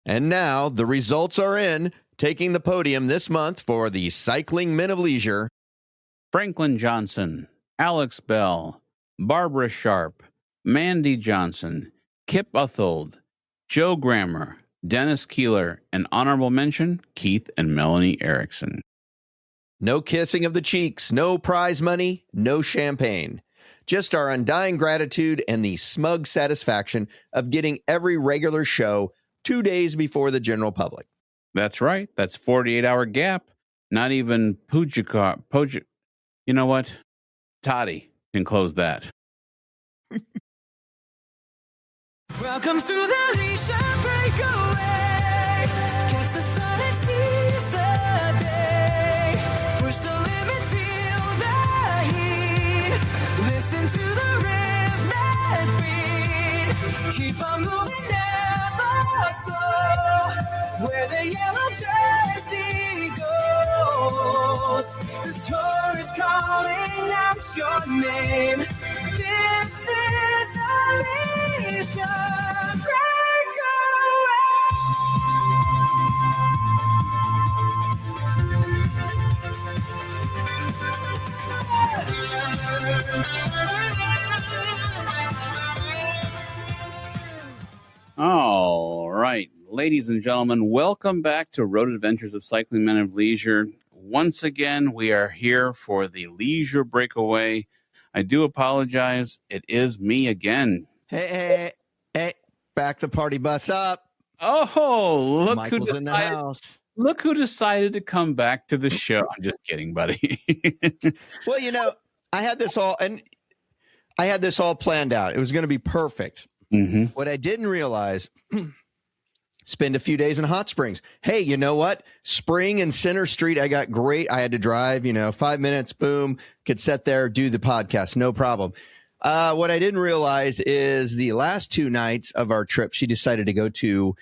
And now the results are in. Taking the podium this month for the Cycling Men of Leisure: Franklin Johnson, Alex Bell, Barbara Sharp, Mandy Johnson, Kip Uthold, Joe Grammer, Dennis Keeler, and honorable mention, Keith and Melanie Erickson. No kissing of the cheeks, no prize money, no champagne. Just our undying gratitude and the smug satisfaction of getting every regular show 2 days before the general public. That's right. That's 48-hour gap. Not even Pogacar. You know what? Toddy can close that. Welcome to the leisure breakaway. Catch the sun and seize the day. Push the limit, feel the heat. Listen to the rhythm beat. Keep on moving, never slow. Where the yellow jersey goes. The Toro is calling out your name. This is the leisure All right, ladies and gentlemen, welcome back to Road Adventures of Cycling Men of Leisure. Once again, we are here for the Leisure Breakaway. I do apologize. It is me again. Hey, back the party bus up. Oh, look Michael's in the house. Look who decided to come back to the show. I'm just kidding, buddy. Well, you know, I had this all planned out. It was going to be perfect. Mm-hmm. What I didn't realize, spend a few days in Hot Springs. Hey, you know what? Spring and Center Street, I had to drive, 5 minutes, boom, could sit there, do the podcast, no problem. What I didn't realize is the last 2 nights of our trip, she decided to go to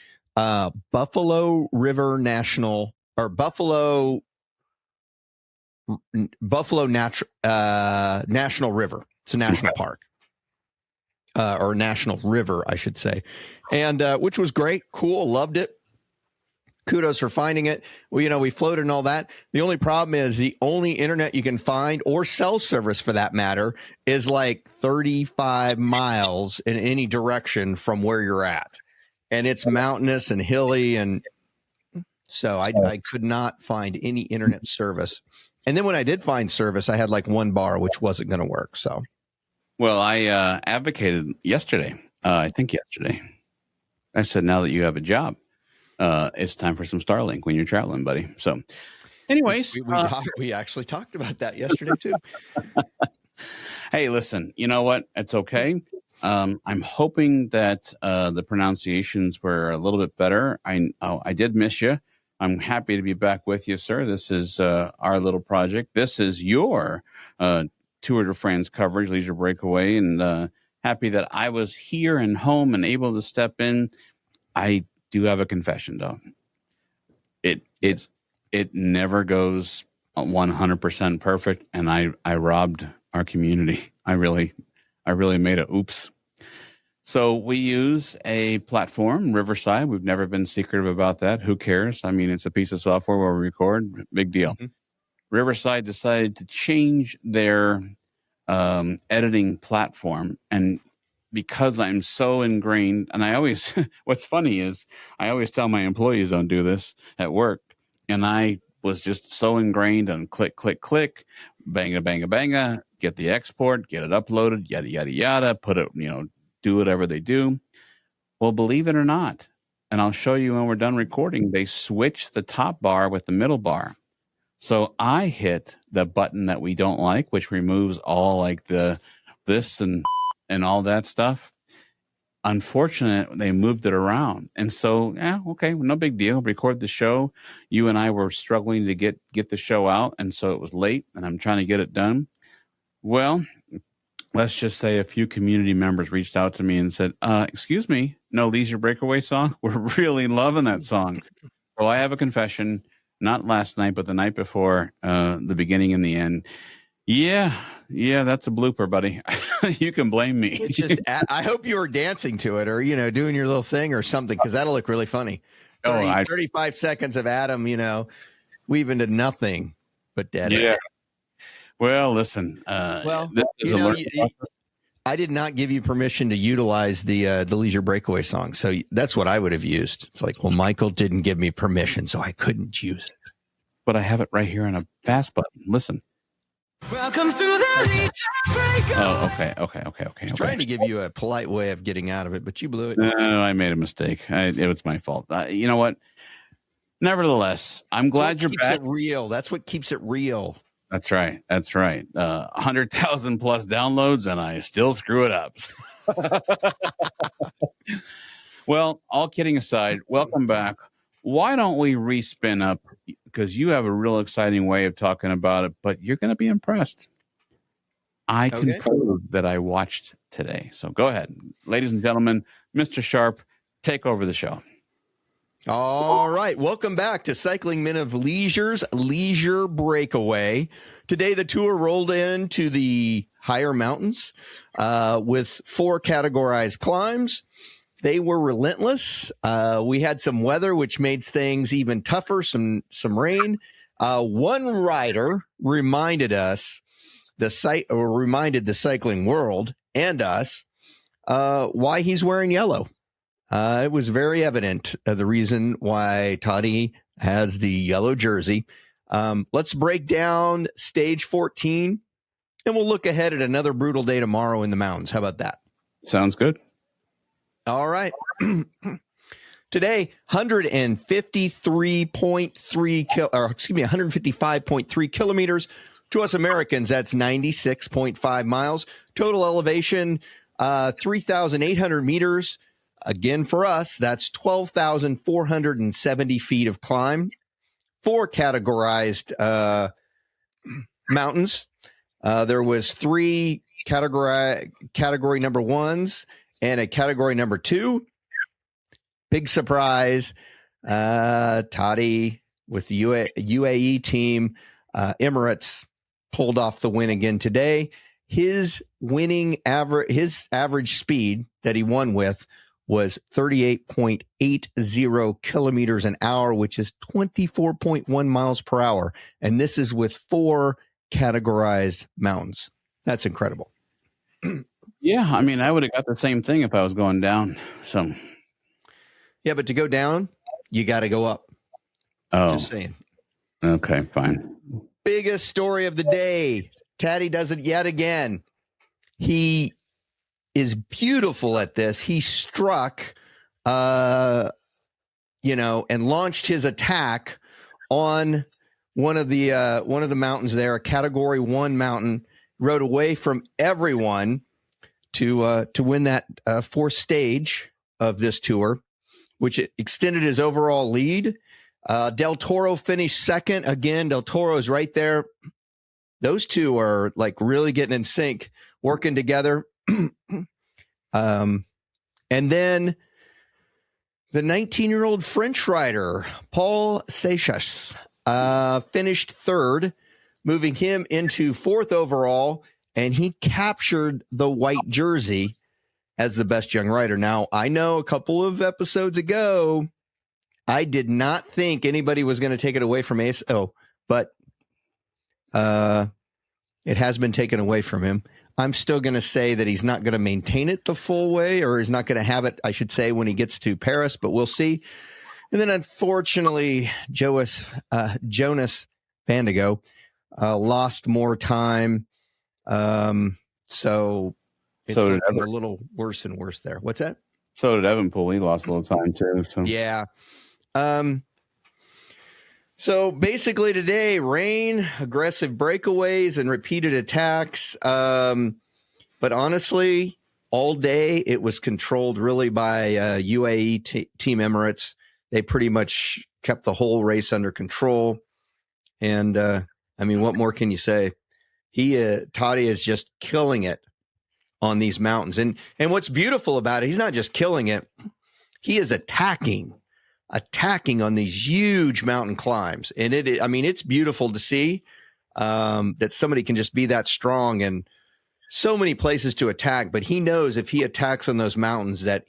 Buffalo River National, or Buffalo National River. It's a national park. Or national river, I should say. And which was great, cool, loved it. Kudos for finding it. Well, we floated and all that. The only problem is the only internet you can find, or cell service for that matter, is like 35 miles in any direction from where you're at. And it's mountainous and hilly. And so I could not find any internet service. And then when I did find service, I had like one bar, which wasn't going to work. So. Well, I advocated yesterday. I said, now that you have a job, it's time for some Starlink when you're traveling, buddy. So anyways, we actually talked about that yesterday too. Hey, listen, you know what? It's okay. I'm hoping that the pronunciations were a little bit better. I did miss you. I'm happy to be back with you, sir. This is our little project. This is your Tour de France coverage, Leisure Breakaway, and happy that I was here and home and able to step in. I do have a confession, though. It never goes 100% perfect, and I robbed our community. I really made a oops. So we use a platform, Riverside. We've never been secretive about that. Who cares? I mean, it's a piece of software where we record. Big deal. Mm-hmm. Riverside decided to change their editing platform. And because I'm so ingrained, and I always, what's funny is I always tell my employees don't do this at work. And I was just so ingrained on click, click, click, banga, banga, banga, get the export, get it uploaded, yada, yada, yada, put it, do whatever they do. Well, believe it or not, and I'll show you when we're done recording, they switch the top bar with the middle bar. So I hit the button that we don't like, which removes all like this and all that stuff. Unfortunately, they moved it around. And so, okay, no big deal. Record the show. You and I were struggling to get the show out. And so it was late and I'm trying to get it done. Well, let's just say a few community members reached out to me and said, excuse me, no Leisure Breakaway song? We're really loving that song. So I have a confession. Not last night, but the night before, the beginning and the end. Yeah, that's a blooper, buddy. You can blame me. I hope you were dancing to it or, doing your little thing or something, because that'll look really funny. 30, 35 seconds of Adam, weaving to nothing but dead air. Well, listen. This is I did not give you permission to utilize the Leisure Breakaway song, so that's what I would have used. It's like, well, Michael didn't give me permission, so I couldn't use it. But I have it right here on a fast button. Listen. Welcome to the Leisure Breakaway. Oh, okay. I was trying to give you a polite way of getting out of it, but you blew it. No, I made a mistake. It was my fault. You know what? Nevertheless, I'm glad you're back. It real. That's what keeps it real. That's right. 100,000 plus downloads, and I still screw it up. Well, all kidding aside, welcome back. Why don't we respin up? Because you have a real exciting way of talking about it, but you're going to be impressed. I can prove that I watched today. So go ahead. Ladies and gentlemen, Mr. Sharp, take over the show. All right. Welcome back to Cycling Men of Leisure's Leisure Breakaway. Today, the tour rolled into the higher mountains with 4 categorized climbs. They were relentless. We had some weather, which made things even tougher, some rain. One rider reminded us, reminded the cycling world and us why he's wearing yellow. It was very evident the reason why Tadej has the yellow jersey. Let's break down stage 14, and we'll look ahead at another brutal day tomorrow in the mountains. How about that? Sounds good. All right. Today, 155.3 kilometers. To us Americans, that's 96.5 miles. Total elevation, 3,800 meters. Again, for us, that's 12,470 feet of climb. 4 categorized mountains. There was 3 category number 1s and a category number 2. Big surprise. Tadej with the UAE Team Emirates pulled off the win again today. His average speed that he won with was 38.80 kilometers an hour, which is 24.1 miles per hour. And this is with 4 categorized mountains. That's incredible. Yeah, I mean, I would have got the same thing if I was going down. So, yeah, but to go down, you got to go up. Oh, just saying. Okay, fine. Biggest story of the day. Tadej does it yet again. He is beautiful at this. He struck, and launched his attack on one of the mountains there, a Category 1 mountain. Rode away from everyone to win that 4th stage of this tour, which extended his overall lead. Del Toro finished second. Again, Del Toro is right there. Those two are like really getting in sync, working together. And then the 19-year-old French rider, Paul Seixas, finished 3rd, moving him into 4th overall, and he captured the white jersey as the best young rider. Now, I know a couple of episodes ago, I did not think anybody was going to take it away from ASO, but it has been taken away from him. I'm still going to say that he's not going to maintain it the full way, or he's not going to have it, I should say, when he gets to Paris, but we'll see. And then, unfortunately, Jonas Vandigo lost more time. So it's looking a little worse and worse there. What's that? So did Evanpool. He lost a little time too. So. Yeah. So basically today, rain, aggressive breakaways, and repeated attacks. But honestly, all day it was controlled really by UAE Team Emirates. They pretty much kept the whole race under control. And what more can you say? Tadej is just killing it on these mountains. And what's beautiful about it, he's not just killing it, he is attacking on these huge mountain climbs. And it's beautiful to see that somebody can just be that strong and so many places to attack. But he knows if he attacks on those mountains that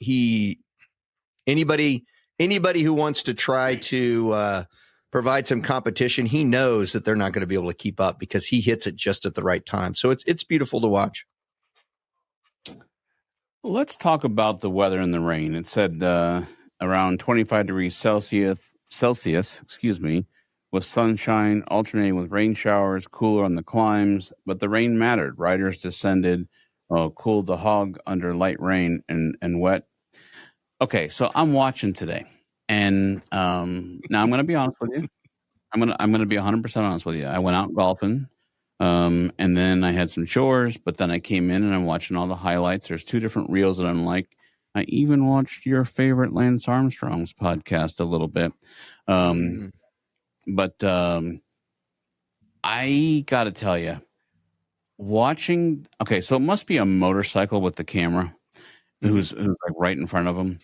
anybody anybody who wants to try to provide some competition, he knows that they're not going to be able to keep up because he hits it just at the right time. So it's beautiful to watch. Let's talk about the weather and the rain. It said around 25 degrees Celsius, with sunshine alternating with rain showers, cooler on the climbs, but the rain mattered. Riders descended, cooled the hog under light rain and wet. Okay, so I'm watching today, and now I'm going to be honest with you. I'm going to be 100% honest with you. I went out golfing, and then I had some chores, but then I came in and I'm watching all the highlights. There's 2 different reels that I'm like. I even watched your favorite Lance Armstrong's podcast a little bit. But I got to tell you, watching, okay, so it must be a motorcycle with the camera who's like right in front of him,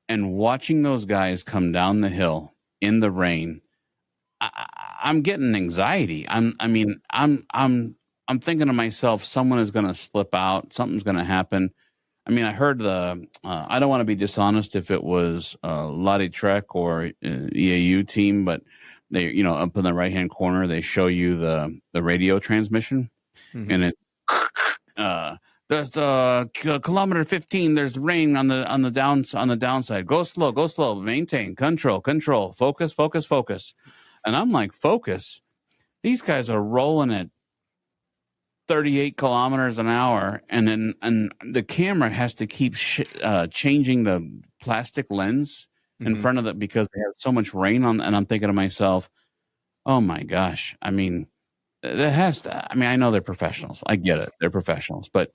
and watching those guys come down the hill in the rain, I'm getting anxiety. I'm thinking to myself, someone is going to slip out, something's going to happen. I mean, I heard I don't want to be dishonest if it was Lottie Trek or EAU team, but they, up in the right-hand corner, they show you the radio transmission, and it, there's the kilometer 15. There's rain on the downside. Go slow, maintain, control, focus. And I'm like, focus. These guys are rolling at 38 kilometers an hour, and the camera has to keep changing the plastic lens in front of it because they have so much rain on. And I'm thinking to myself, oh my gosh. I mean, I know they're professionals. I get it. They're professionals, but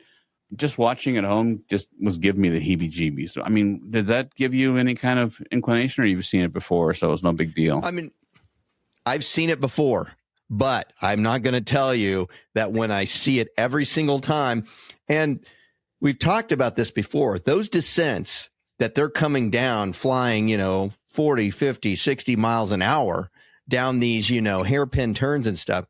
just watching at home just was giving me the heebie-jeebies. So, I mean, did that give you any kind of inclination, or you've seen it before, so it's no big deal? I mean, I've seen it before, but I'm not going to tell you that when I see it every single time, and we've talked about this before, those descents that they're coming down flying, 40, 50, 60 miles an hour down these, hairpin turns and stuff,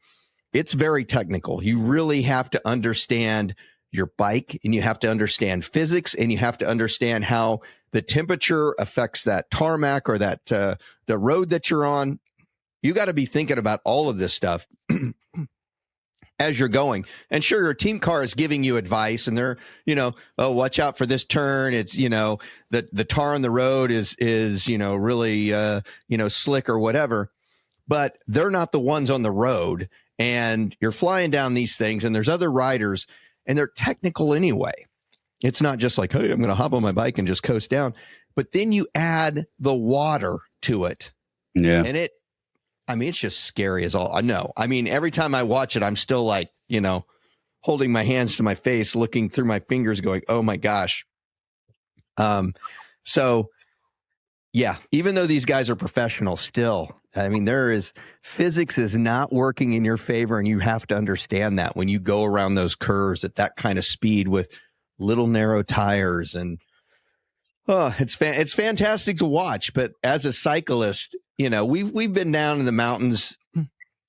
it's very technical. You really have to understand your bike, and you have to understand physics, and you have to understand how the temperature affects that tarmac or that the road that you're on. You got to be thinking about all of this stuff as you're going. And sure, your team car is giving you advice, and they're, oh, watch out for this turn. It's, the tar on the road is really, slick or whatever, but they're not the ones on the road, and you're flying down these things, and there's other riders, and they're technical anyway. It's not just like, hey, I'm going to hop on my bike and just coast down, but then you add the water to it. Yeah. And it's just scary as all. I know. I mean, every time I watch it, I'm still like, holding my hands to my face, looking through my fingers going, oh my gosh. So yeah, even though these guys are professionals still, I mean, physics is not working in your favor, and you have to understand that when you go around those curves at that kind of speed with little narrow tires. And it's fantastic to watch. But as a cyclist, we've been down in the mountains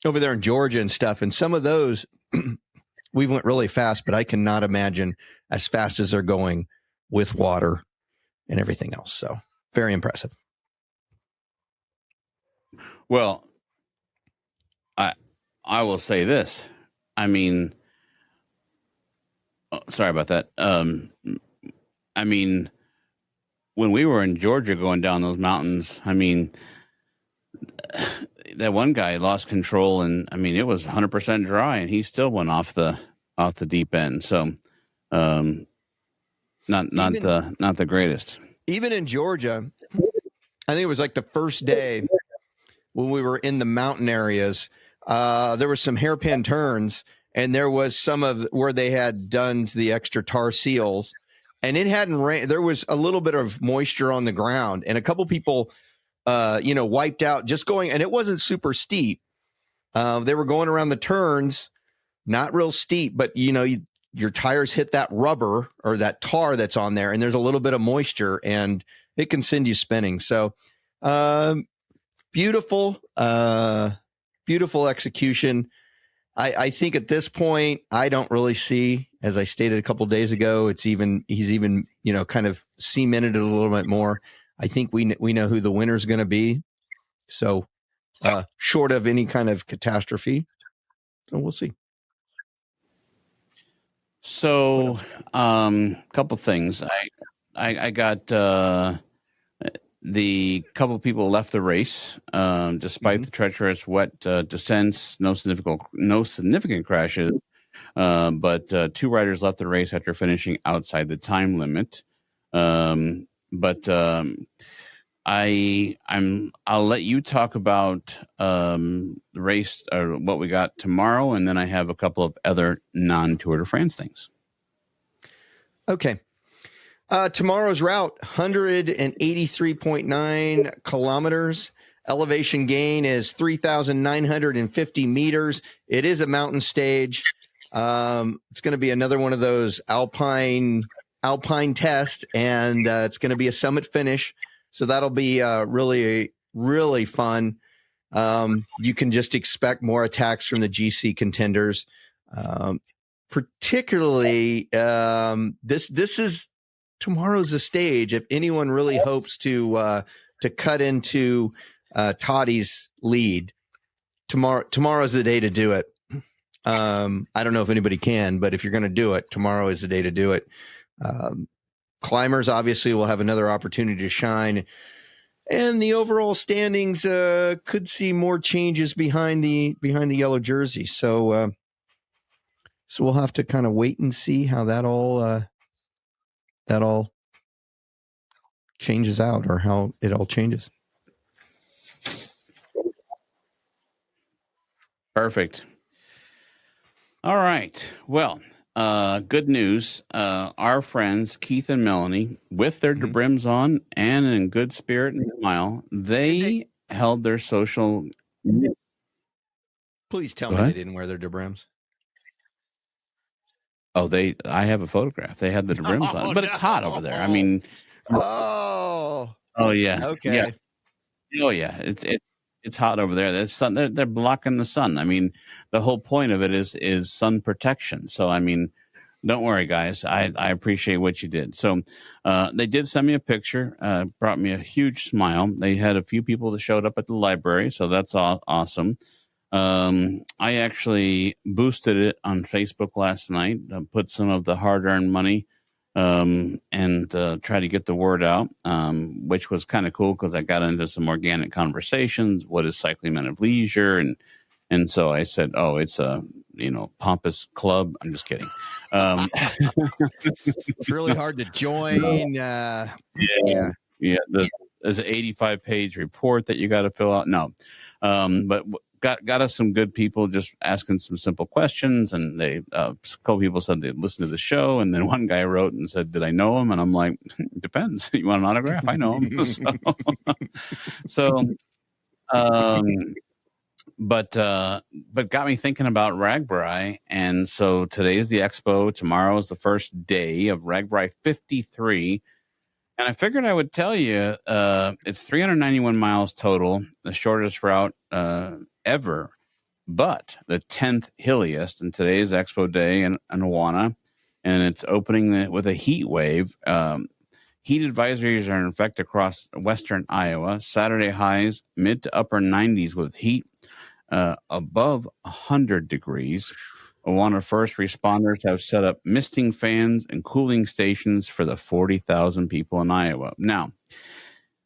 over there in Georgia and stuff, and some of those we went really fast, but I cannot imagine as fast as they're going with water and everything else. So very impressive. Well, I will say this. I mean, sorry about that. I mean, when we were in Georgia going down those mountains, I mean, that one guy lost control, and I mean, it was 100% dry, and he still went off the deep end. So, not the greatest. Even in Georgia, I think it was like the first day when we were in the mountain areas, there were some hairpin turns, and there was some of where they had done the extra tar seals, and it hadn't rained. There was a little bit of moisture on the ground, and a couple people, wiped out just going, and it wasn't super steep. They were going around the turns, not real steep, but your tires hit that rubber or that tar that's on there, and there's a little bit of moisture, and it can send you spinning. So, beautiful execution. I think at this point, I don't really see, as I stated a couple of days ago, he's even kind of cemented it a little bit more. I think we know who the winner is going to be. So short of any kind of catastrophe, so we'll see. So, couple things. I got the couple people left the race despite the treacherous wet descents. No significant crashes, but two riders left the race after finishing outside the time limit. I'll let you talk about the race or what we got tomorrow, and then I have a couple of other non-Tour de France things. Okay. Tomorrow's route, 183.9 kilometers. Elevation gain is 3,950 meters. It is a mountain stage. It's going to be another one of those alpine test, and it's going to be a summit finish. So that'll be really, really fun. You can just expect more attacks from the GC contenders. Particularly, this is tomorrow's a stage. If anyone really hopes to cut into Toddy's lead, tomorrow's the day to do it. I don't know if anybody can, but if you're going to do it, tomorrow is the day to do it. Climbers obviously will have another opportunity to shine, and the overall standings could see more changes behind the yellow jersey. So we'll have to kind of wait and see how that all changes out, or how it all changes. Perfect. All right. Well, good news. Our friends Keith and Melanie, with their dobrims on and in good spirit and smile, they held their social. Please tell me they didn't wear their dobrims. Oh, I have a photograph. They had the dobrims on, but it's hot over there. I mean, oh yeah, okay, yeah. Oh yeah, it's hot over there. There's sun. They're blocking the sun. I mean, the whole point of it is sun protection. So I mean, don't worry, guys. I appreciate what you did. So they did send me a picture. Brought me a huge smile. They had a few people that showed up at the library, so that's awesome. I actually boosted it on Facebook last night, put some of the hard-earned money and try to get the word out, which was kind of cool because I got into some organic conversations. What is Cycling Men of Leisure? And so I said, oh, it's a pompous club. I'm just kidding. It's really hard to join. Yeah. There's an 85-page report that you got to fill out. No, but got us some good people just asking some simple questions, and they a couple people said they listened to the show, and then one guy wrote and said, "Did I know him?" And I'm like, "Depends. You want an autograph? I know him." But got me thinking about RAGBRAI, and so today is the expo. Tomorrow is the first day of RAGBRAI 53. And I figured I would tell you, it's 391 miles total, the shortest route ever, but the 10th hilliest. And today's Expo Day in Awana, and it's opening with a heat wave. Heat advisories are in effect across western Iowa. Saturday highs mid to upper 90s with heat above 100 degrees. Awana first responders have set up misting fans and cooling stations for the 40,000 people in Iowa. Now,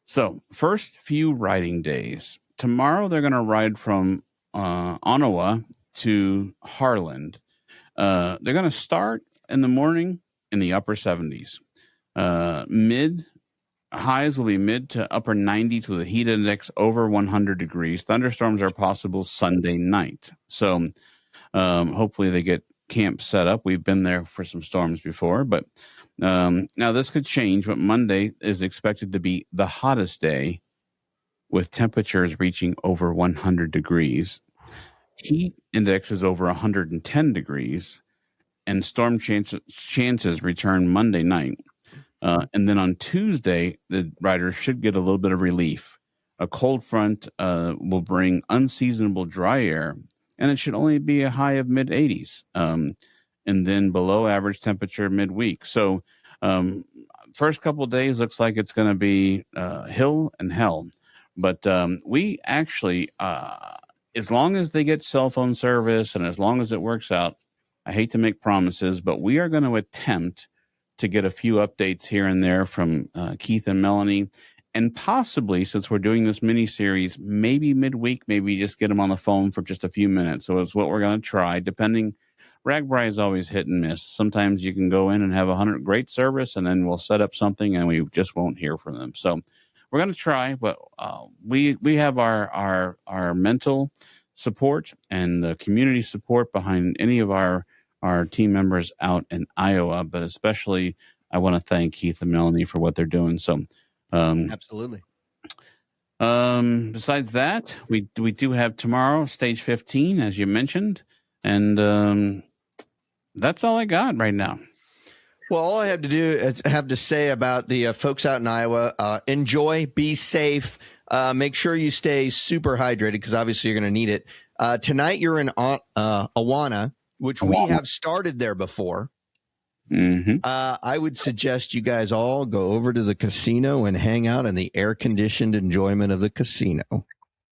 so first few riding days. Tomorrow they're going to ride from Ottawa to Harland. They're going to start in the morning in the upper 70s. Mid highs will be mid to upper 90s with a heat index over 100 degrees. Thunderstorms are possible Sunday night. So hopefully they get camp set up. We've been there for some storms before, but now this could change. But Monday is expected to be the hottest day with temperatures reaching over 100 degrees. Heat index is over 110 degrees, and storm chances return Monday night. And then on Tuesday, the riders should get a little bit of relief. A cold front will bring unseasonable dry air, and it should only be a high of mid-80s, and then below average temperature midweek. So first couple of days looks like it's going to be hill and hell. But we actually, as long as they get cell phone service and as long as it works out, I hate to make promises, but we are going to attempt to get a few updates here and there from Keith and Melanie. And possibly, since we're doing this mini-series, maybe midweek, maybe just get them on the phone for just a few minutes. So it's what we're going to try, depending. Ragbri is always hit and miss. Sometimes you can go in and have 100 great service, and then we'll set up something, and we just won't hear from them. So we're going to try, but we have our mental support and the community support behind any of our team members out in Iowa. But especially, I want to thank Keith and Melanie for what they're doing. So. Absolutely. Besides that, we do have tomorrow, stage 15, as you mentioned, and that's all I got right now. Well, all I have to say about the folks out in Iowa, enjoy, be safe, make sure you stay super hydrated because obviously you're going to need it. Tonight you're in Awana, which we have started there before. Mm-hmm. I would suggest you guys all go over to the casino and hang out in the air-conditioned enjoyment of the casino.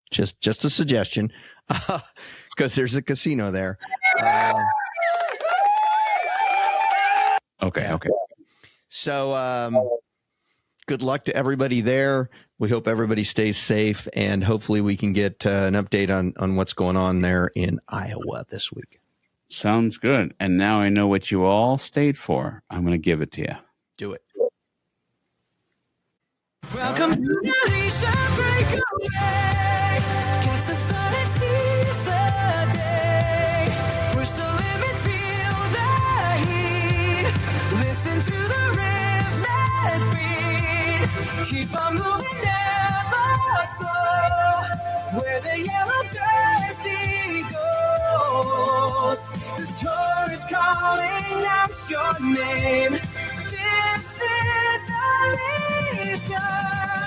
Just a suggestion, because there's a casino there. Okay. So, good luck to everybody there. We hope everybody stays safe, and hopefully we can get an update on what's going on there in Iowa this week. Sounds good. And now I know what you all stayed for. I'm going to give it to you. Do it. Welcome to the Alicia Breakaway. Catch the sun and seize the day. Push the limit, feel the heat. Listen to the rhythm beat. Keep on moving, never slow. Where the yellow jersey goes. The Toro is calling out your name. This is the Alicia.